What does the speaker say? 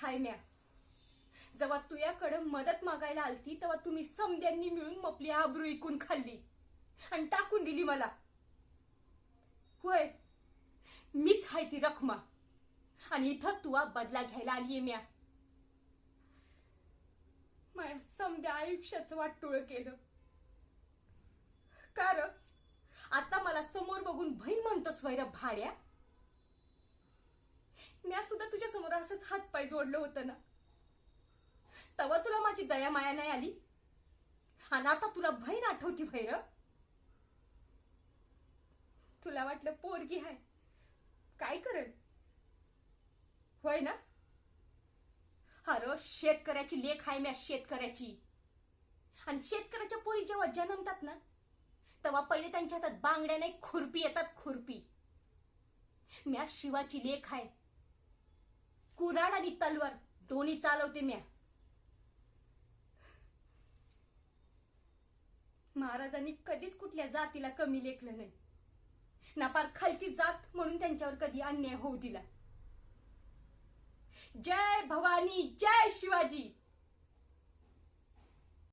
हाय म्या. जेव्हा तुझ्याकडे मदत मागायला आलती तेव्हा तुम्ही समद्यांनी मिळून आपली आबरू इकून खाल्ली आणि टाकून दिली मला. होय, मीच हाय ती रखमा आणि इथं तुला बदला घ्यायला आलीये म्या. माझ्या समद्या आयुष्याचं वाटोळं केलं. कार आता मला समोर बघून बहीण म्हणतोस वैर भाड्या. म्या सुद्धा तुझ्या समोर असंच हातपाय जोडलं होतं ना. तेव्हा तुला माझी दया माया नाही आली आणि आता तुला बहीण आठवती भैर. तुला वाटलं पोरगी हाय काय करेल, होय ना. अरे शेतकऱ्याची लेख आहे म्या, शेतकऱ्याची. आणि शेतकऱ्याच्या पोरी जेव्हा जन्मतात ना तेव्हा पहिले त्यांच्या हातात बांगड्या नाही खुरपी येतात, खुरपी. म्या शिवाची लेख आहे. कुऱ्हाड आणि तलवार दोन्ही चालवते म्या. महाराजांनी कधीच कुठल्या जातीला कमी लेखलं नाही ना, पार खालची जात म्हणून त्यांच्यावर कधी अन्याय होऊ दिला. जय भवानी, जय शिवाजी.